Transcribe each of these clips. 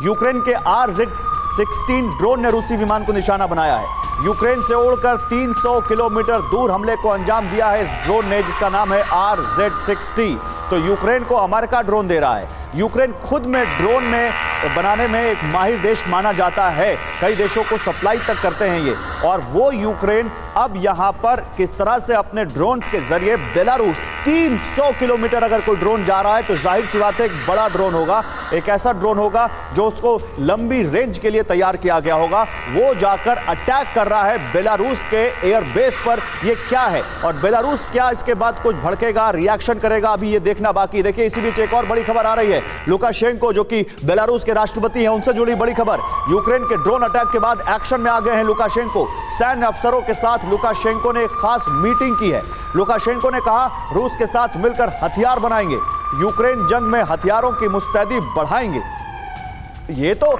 Ukraine के RZ-16 drone ने रूसी विमान को निशाना बनाया है। यूक्रेन से उड़कर 300 किलोमीटर दूर हमले को अंजाम दिया है इस ड्रोन ने, जिसका नाम है RZ-60। तो यूक्रेन को अमेरिका ड्रोन दे रहा है। यूक्रेन खुद में ड्रोन में बनाने में एक माहिर देश माना जाता है, कई देशों को सप्लाई तक करते हैं ये। और वो यूक्रेन अब यहां पर किस तरह से अपने ड्रोन्स के जरिए बेलारूस 300 किलोमीटर अगर कोई ड्रोन जा रहा है तो जाहिर सी बात है एक बड़ा ड्रोन होगा, एक ऐसा ड्रोन होगा जो उसको लंबी रेंज के लिए तैयार किया गया होगा। वो जाकर अटैक कर रहा है बेलारूस के एयरबेस पर। ये क्या है और बेलारूस क्या इसके बाद कुछ भड़केगा, रिएक्शन करेगा, अभी ये देखना बाकी। देखिए इसी बीच एक और बड़ी खबर आ रही है। लुकाशेंको जो कि बेलारूस के राष्ट्रपति हैं, उनसे जुड़ी बड़ी खबर। यूक्रेन के ड्रोन अटैक के बाद एक्शन में आ गए हैं लुकाशेंको। सैन्य अफसरों के साथ लुकाशेंको ने एक खास मीटिंग की है। लुकाशेंको ने कहा रूस के साथ मिलकर हथियार बनाएंगे, यूक्रेन जंग में हथियारों की मुस्तैदी बढ़ाएंगे। ये तो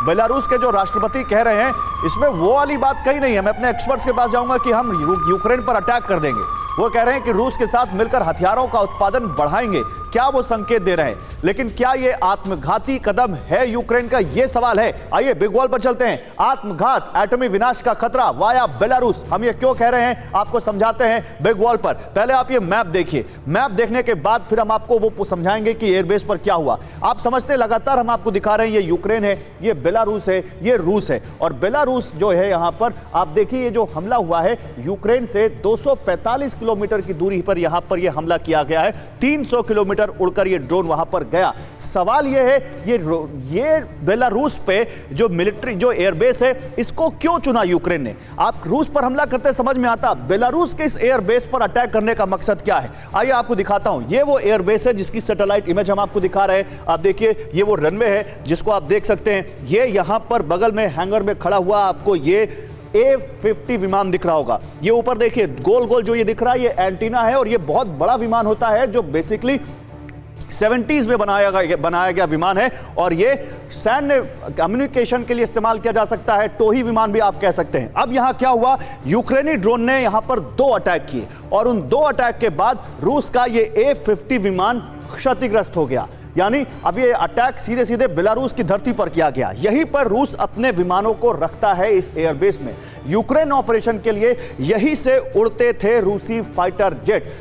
बेलारूस के जो राष्ट्रपति कह रहे हैं, इसमें वो वाली बात कही नहीं है। मैं अपने एक्सपर्ट्स के पास जाऊंगा कि हम यूक्रेन पर अटैक कर देंगे। वो कह रहे हैं कि रूस के साथ मिलकर हथियारों का उत्पादन बढ़ाएंगे। क्या वो संकेत दे रहे हैं? लेकिन क्या ये आत्मघाती कदम है यूक्रेन का? ये सवाल है। आइए बिग वॉल पर चलते हैं। आत्मघात, एटमी विनाश का खतरा वाया बेलारूस, हम ये क्यों कह रहे हैं आपको समझाते हैं बिग वॉल पर। पहले आप ये मैप देखिए, मैप देखने के बाद फिर हम आपको वो समझाएंगे कि एयरबेस पर क्या हुआ। आप समझते लगातार हम आपको दिखा रहे हैं, ये यूक्रेन है, ये बेलारूस है, ये रूस है। और बेलारूस जो है यहां पर आप देखिए, ये जो हमला हुआ है यूक्रेन से 245 किलोमीटर की दूरी पर यहां पर यह हमला किया गया है। 300 किलोमीटर उड़कर ये ड्रोन वहां पर गया। सवाल ये है, ये बेलारूस पे जो मिलिट्री जो एयरबेस है, इसको क्यों चुना यूक्रेन ने? आप रूस पर हमला करते समझ में आता, बेलारूस के इस एयरबेस पर अटैक करने का मकसद क्या है? आइए आपको दिखाता हूं। ये वो एयरबेस है जिसकी सैटेलाइट इमेज हम आपको दिखा रहे हैं। आप देखिए, ये वो रनवे है जिसको आप देख सकते हैं। ये यहां पर बगल में हैंगर में खड़ा हुआ आपको ये A-50 विमान दिख रहा होगा। ये ऊपर देखिए गोल गोल जो ये दिख रहा है, ये एंटीना है। और ये बहुत बड़ा विमान होता है जो बेसिकली 70s में बनाया गया विमान है। और ये सैन्य कम्युनिकेशन के लिए इस्तेमाल किया जा सकता है, टोही विमान भी आप कह सकते हैं। अब यहां क्या हुआ, यूक्रेनी ड्रोन ने यहां पर 2 अटैक किए और उन 2 अटैक के बाद रूस का ये A-50 विमान क्षतिग्रस्त हो गया। यानी अब ये अटैक सीधे सीधे बेलारूस की धरती पर किया गया। यहीं पर रूस अपने विमानों को रखता है इस एयरबेस में। यूक्रेन ऑपरेशन के लिए यहीं से उड़ते थे रूसी फाइटर जेट।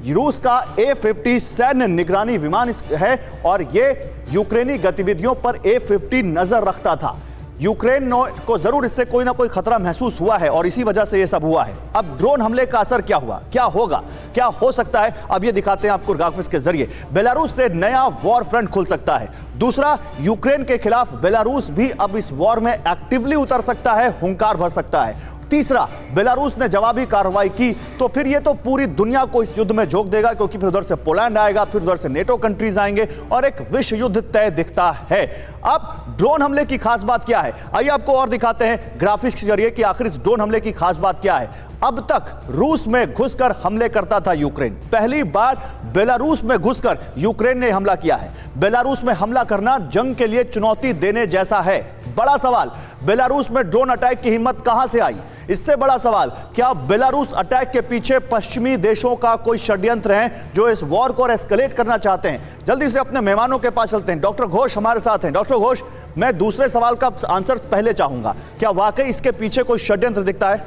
रूस का A-50 सैन्य निगरानी विमान है और ये यूक्रेनी गतिविधियों पर A-50 नजर रखता था। यूक्रेन को जरूर इससे कोई ना कोई खतरा महसूस हुआ है और इसी वजह से ये सब हुआ है। अब ड्रोन हमले का असर क्या हुआ, क्या होगा, क्या हो सकता है, अब ये दिखाते हैं आपको ग्राफिक्स के जरिए। बेलारूस से नया वॉर फ्रंट खुल सकता है। दूसरा, यूक्रेन के खिलाफ बेलारूस भी अब इस वॉर में एक्टिवली उतर सकता है, हुंकार भर सकता है। तीसरा, बेलारूस ने जवाबी कार्रवाई की तो फिर ये तो पूरी दुनिया को इस युद्ध में झोंक देगा, क्योंकि फिर उधर से पोलैंड आएगा, फिर उधर से नेटो कंट्रीज आएंगे और एक विश्व युद्ध तय दिखता है। अब ड्रोन हमले की खास बात क्या है, आइए आपको और दिखाते हैं ग्राफिक्स के जरिए कि आखिर इस ड्रोन हमले की खास बात क्या है। अब तक रूस में घुसकर हमले करता था यूक्रेन, पहली बार बेलारूस में घुसकर यूक्रेन ने हमला किया है। बेलारूस में हमला करना जंग के लिए चुनौती देने जैसा है। बड़ा सवाल, बेलारूस में ड्रोन अटैक की हिम्मत कहां से आई? इससे बड़ा सवाल, क्या बेलारूस अटैक के पीछे पश्चिमी देशों का कोई षड्यंत्र है जो इस वॉर को एस्केलेट करना चाहते हैं? जल्दी से अपने मेहमानों के पास चलते हैं। डॉक्टर घोष हमारे साथ हैं। डॉक्टर घोष, मैं दूसरे सवाल का आंसर पहले चाहूंगा, क्या वाकई इसके पीछे कोई षड्यंत्र दिखता है?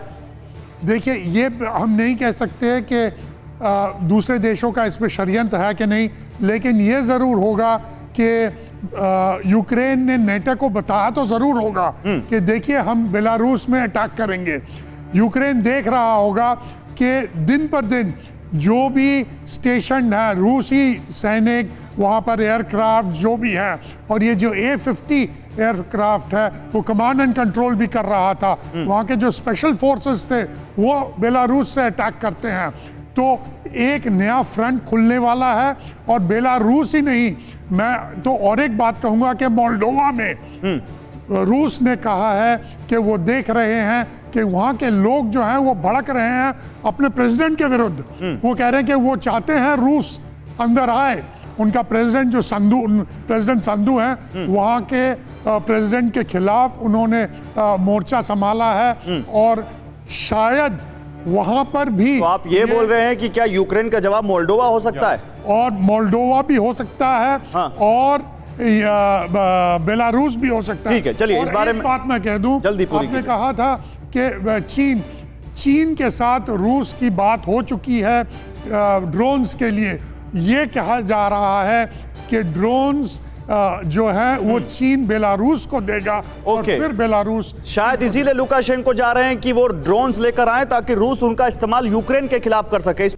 देखिए, ये हम नहीं कह सकते कि दूसरे देशों का इस पे षड्यंत्र है कि नहीं, लेकिन ये ज़रूर होगा कि यूक्रेन ने नेटो को बताया तो ज़रूर होगा कि देखिए हम बेलारूस में अटैक करेंगे। यूक्रेन देख रहा होगा कि दिन पर दिन जो भी स्टेशन है रूसी सैनिक, वहाँ पर एयरक्राफ्ट जो भी है, और ये जो A-50 एयरक्राफ्ट है वो कमांड एंड कंट्रोल भी कर रहा था। वहाँ के जो स्पेशल फोर्सेस थे वो बेलारूस से अटैक करते हैं। तो एक नया फ्रंट खुलने वाला है। और बेलारूस ही नहीं, मैं तो और एक बात कहूँगा कि मोल्डोवा में रूस ने कहा है कि वो देख रहे हैं कि वहाँ के लोग जो हैं वो भड़क रहे हैं अपने प्रेसिडेंट के विरुद्ध। वो कह रहे हैं कि वो चाहते हैं रूस अंदर आए। उनका प्रेसिडेंट जो प्रेसिडेंट संधू हैं, वहाँ के प्रेसिडेंट के खिलाफ उन्होंने मोर्चा संभाला है। और शायद वहाँ पर भी तो आप ये बोल रहे हैं कि क्या यूक्रेन का जवाब मोल्डोवा हो सकता है? और मोल्डोवा भी हो सकता है। हाँ। और बेलारूस भी हो सकता है। ठीक है, चलिए, इस और बारे एक में बात मैं कह दूं, जल्दी पूरी आपने कीजिए। कहा था कि चीन के साथ रूस की बात हो चुकी है ड्रोन्स के लिए। ये कहा जा रहा है कि ड्रोन्स जो है वो चीन बेलारूस को देगा और ओके। फिर बेलारूस शायद इसीलिए लुकाशेंको जा रहे हैं कि वो ड्रोन्स लेकर आए ताकि रूस उनका इस्तेमाल यूक्रेन के खिलाफ कर सके।